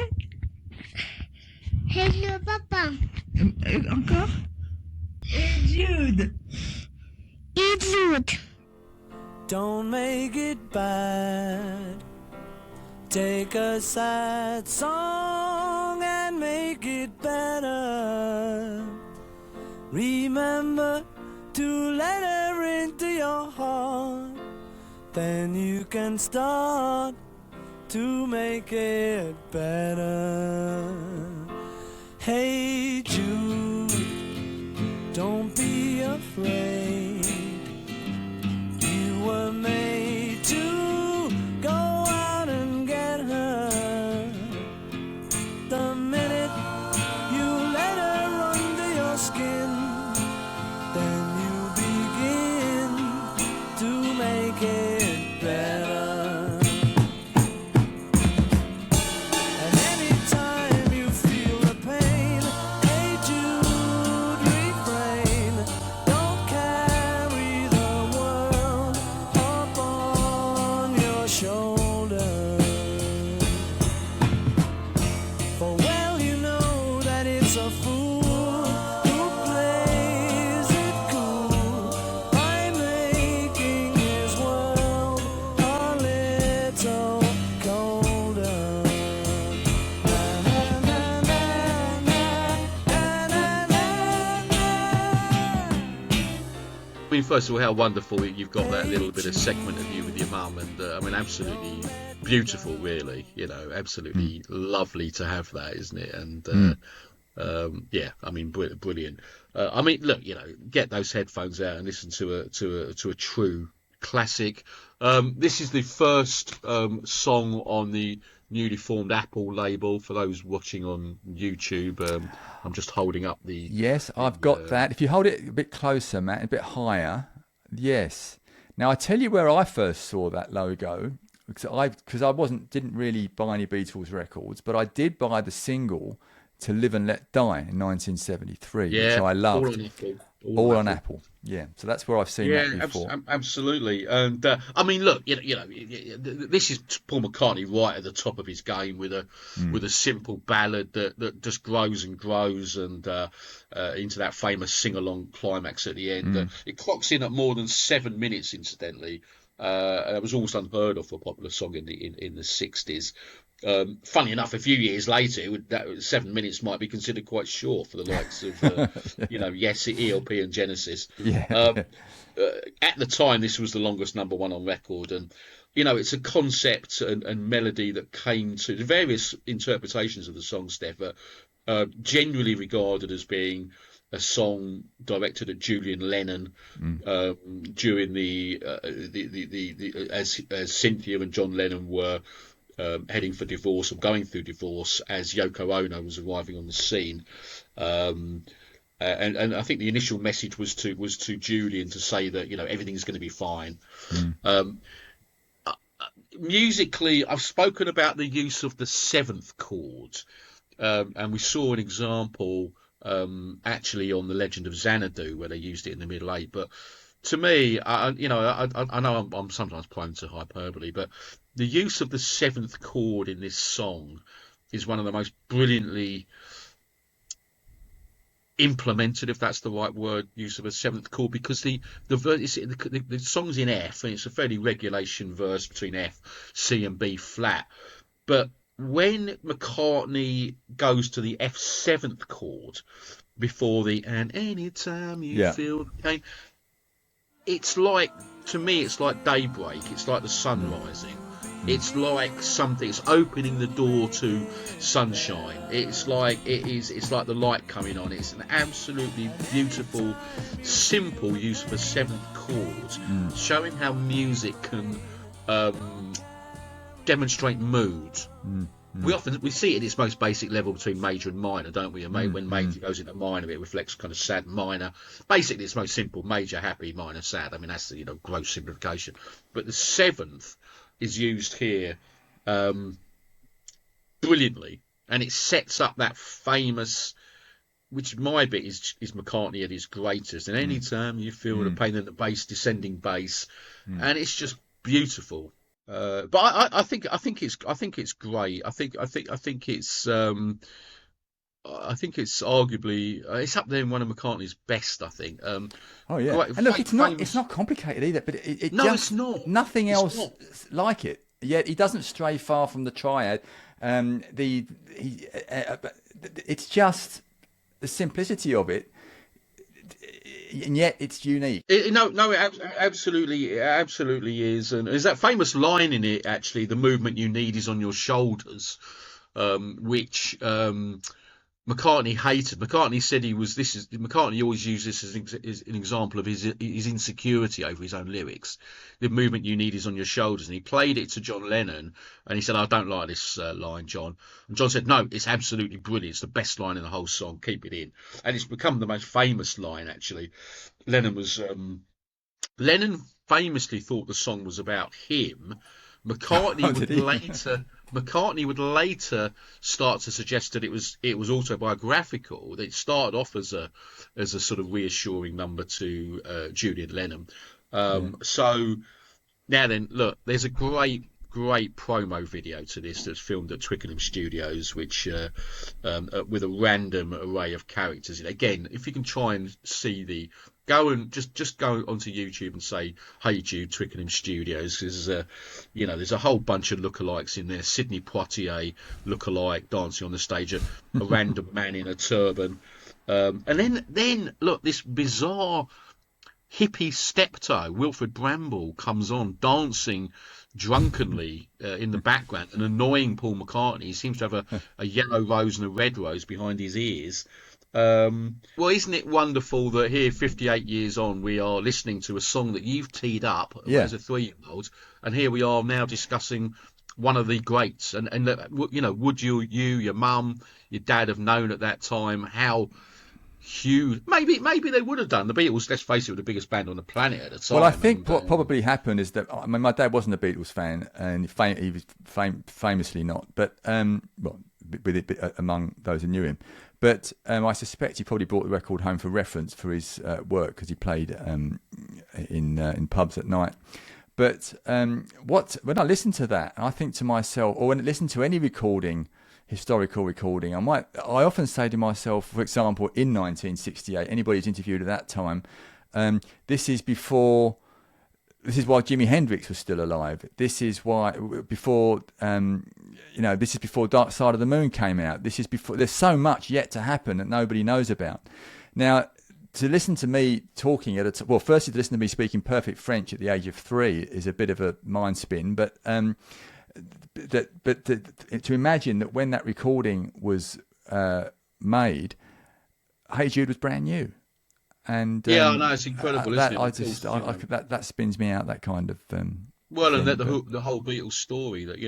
Hello, papa. Encore? Et Jude. Jude. Don't make it bad. Take a sad song and make it better. Remember to let her into your heart. Then you can start to make it better. Hey Jude, don't be afraid. You were made to go out and get her. The minute you let her under your skin, then you begin to make it better. And anytime you feel the pain, hey Jude, refrain. Don't carry the world up on your shoulder. For well you know that it's a fool who plays it cool by making his world a little colder. Na, na, na, na, na, na, na, na. I mean, first of all, how wonderful you've got that little bit of segment of you with your mum, and I mean, absolutely beautiful, really. You know, absolutely lovely to have that, isn't it? And yeah, I mean, brilliant. I mean, look, you know, get those headphones out and listen to a true classic. This is the first song on the newly formed Apple label. For those watching on YouTube, I'm just holding up the. Yes, I've got that. If you hold it a bit closer, Matt, a bit higher. Yes. Now I tell you where I first saw that logo, because I didn't really buy any Beatles records, but I did buy the single "To Live and Let Die" in 1973, Yeah, which I loved. All on Apple. Yeah, so that's where I've seen that before. Absolutely. And I mean, look, you know, this is Paul McCartney right at the top of his game with a simple ballad that just grows and grows, and into that famous sing-along climax at the end. It clocks in at more than 7 minutes, incidentally. It was almost unheard of for a popular song in the 60s. Funny enough, a few years later, that 7 minutes might be considered quite short for the likes of, you know, Yes, ELP and Genesis. Yeah. At the time, this was the longest number one on record, and you know, it's a concept and melody that came to the various interpretations of the song, Steph, generally regarded as being a song directed at Julian Lennon during as Cynthia and John Lennon were heading for divorce or going through divorce as Yoko Ono was arriving on the scene. And I think the initial message was to Julian to say that, you know, everything's going to be fine. Musically, I've spoken about the use of the seventh chord, and we saw an example actually on The Legend of Xanadu where they used it in the middle eight. But to me, I know I'm sometimes prone to hyperbole, but the use of the seventh chord in this song is one of the most brilliantly implemented, if that's the right word, use of a seventh chord, because the song's in F, and it's a fairly regulation verse between F, C, and B flat. But when McCartney goes to the F7th chord before the "and anytime you Yeah. feel the pain," it's like, to me, it's like daybreak. It's like the sun rising. It's like something. It's opening the door to sunshine. It's like It's like the light coming on. It's an absolutely beautiful, simple use of a 7th chord, showing how music can demonstrate mood. We see it at its most basic level between major and minor, don't we? And when major goes into minor, it reflects kind of sad minor. Basically, it's most simple: major happy, minor sad. I mean, that's the gross simplification. But the 7th is used here brilliantly, and it sets up that famous, which my bit is McCartney at his greatest. And anytime you feel the pain in the bass, descending bass, and it's just beautiful. But I think it's great. I think it's arguably it's up there in one of McCartney's best. I think. Oh yeah, Quite and look, famous- it's not complicated either, but it No, just, it's not. Nothing It's else not. like it. Yet he doesn't stray far from the triad. It's just the simplicity of it, and yet it's unique. It absolutely is. And there's that famous line in it, actually: "The movement you need is on your shoulders," which McCartney hated. McCartney said McCartney always used this as an example of his insecurity over his own lyrics. The movement you need is on your shoulders. And he played it to John Lennon, and he said, "I don't like this line, John." And John said, "No, it's absolutely brilliant. It's the best line in the whole song. Keep it in." And it's become the most famous line, actually. Lennon famously thought the song was about him. McCartney would later start to suggest that it was autobiographical. That it started off as a sort of reassuring number to Julian Lennon. So now then, look, there's a great promo video to this that's filmed at Twickenham Studios, which with a random array of characters. And again, if you can try and see just go onto YouTube and say "Hey Jude, Twickenham Studios," because there's a whole bunch of lookalikes in there. Sidney Poitier lookalike dancing on the stage, a random man in a turban, and then look, this bizarre hippie steptoe Wilfred Bramble comes on dancing drunkenly in the background and annoying Paul McCartney. He seems to have a yellow rose and a red rose behind his ears. Well, isn't it wonderful that here, 58 years on, we are listening to a song that you've teed up as a 3-year-old, and here we are now discussing one of the greats. And would your mum, your dad have known at that time how huge? Maybe they would have done. The Beatles, let's face it, were the biggest band on the planet at the time. Well, I think what probably happened is that my dad wasn't a Beatles fan, and he was famously not, but among those who knew him. But I suspect he probably brought the record home for reference for his work, because he played in pubs at night. But when I listen to that, I think to myself, or when I listen to any historical recording, I often say to myself, for example, in 1968, anybody who's interviewed at that time, this is while Jimi Hendrix was still alive. This is before Dark Side of the Moon came out. This is before. There's so much yet to happen that nobody knows about. Now, to listen to me talking firstly, to listen to me speaking perfect French at the age of 3 is a bit of a mind spin. But to imagine that when that recording was made, Hey Jude was brand new. And I know, it's incredible, isn't it? That spins me out, that kind of well, and thing, the whole Beatles story that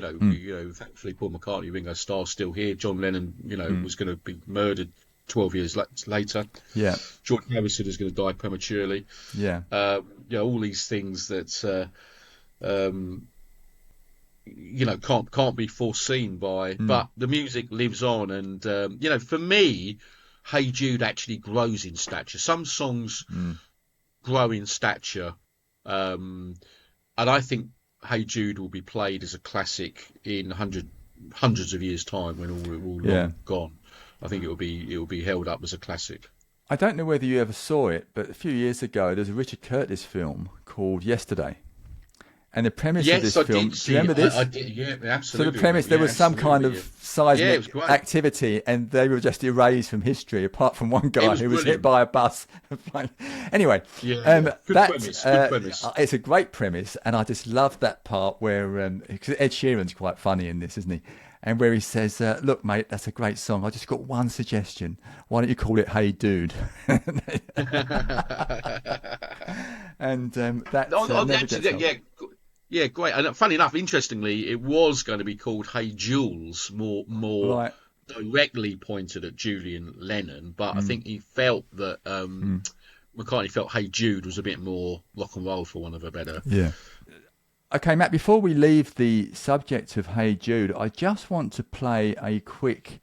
thankfully Paul McCartney, Ringo Starr still here. John Lennon, was going to be murdered 12 years later. Yeah. George Harrison is going to die prematurely. Yeah. All these things that can't be foreseen by, but the music lives on, and for me, Hey Jude actually grows in stature. Some songs grow in stature, and I think Hey Jude will be played as a classic in hundreds of years' time when all long gone. I think it will be held up as a classic. I don't know whether you ever saw it, but a few years ago there's a Richard Curtis film called Yesterday, And the premise of Yes, this I film, did do see. you remember this? I did. Yeah, So absolutely. the premise, there Yeah, was some kind absolutely, of yeah. Yeah, it was seismic great. activity, and they were just erased from history, apart from one guy was who was hit brilliant. by a bus. Anyway, Yeah, good that, premise, good premise. it's a great premise, and I just love that part where because Ed Sheeran's quite funny in this, isn't he? And where he says, "Look, mate, that's a great song. I just got one suggestion. Why don't you call it Hey Dude?" And that never Actually, gets old. yeah, great. And funny enough, interestingly, it was going to be called Hey Jules, more Right. directly pointed at Julian Lennon, but I think he felt that McCartney felt Hey Jude was a bit more rock and roll, for want of a better. Yeah. Okay, Matt, before we leave the subject of Hey Jude, I just want to play a quick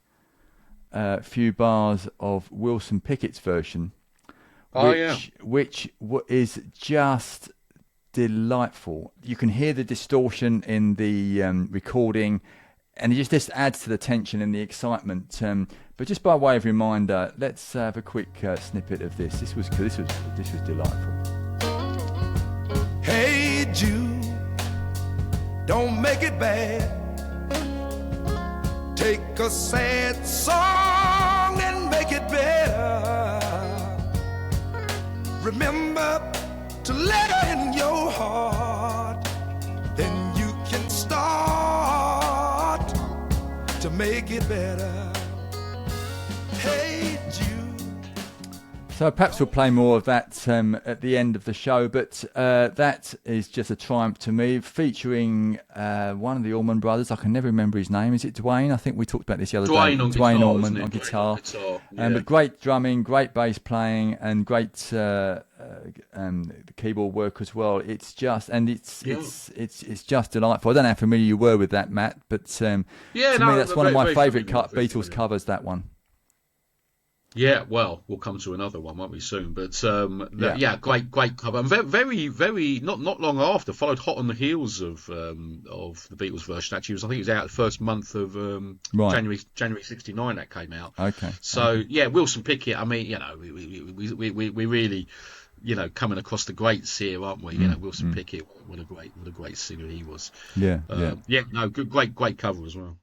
few bars of Wilson Pickett's version, which is just delightful. You can hear the distortion in the recording, and it just adds to the tension and the excitement. But just by way of reminder, let's have a quick snippet of this. This was delightful. Hey Jude, don't make it bad. Take a sad song and make it better. Remember to let her in your heart. Then you can start to make it better. Hey Jude. So perhaps we'll play more of that at the end of the show, but that is just a triumph to me, featuring one of the Allman Brothers. I can never remember his name. Is it Dwayne? I think we talked about this the other day. Dwayne Allman on guitar. But great drumming, great bass playing, and great keyboard work as well. It's just it's just delightful. I don't know how familiar you were with that, Matt, but to me that's one of my favourite Beatles covers. That one. Yeah, well, we'll come to another one, won't we, soon? But great cover. And very, very not long after, followed hot on the heels of the Beatles version. Actually, I think it was out the first month of January '69 that came out. Okay. So Wilson Pickett. I mean, we really, coming across the greats here, aren't we? Wilson Pickett. What a great singer he was. Yeah. Great cover as well.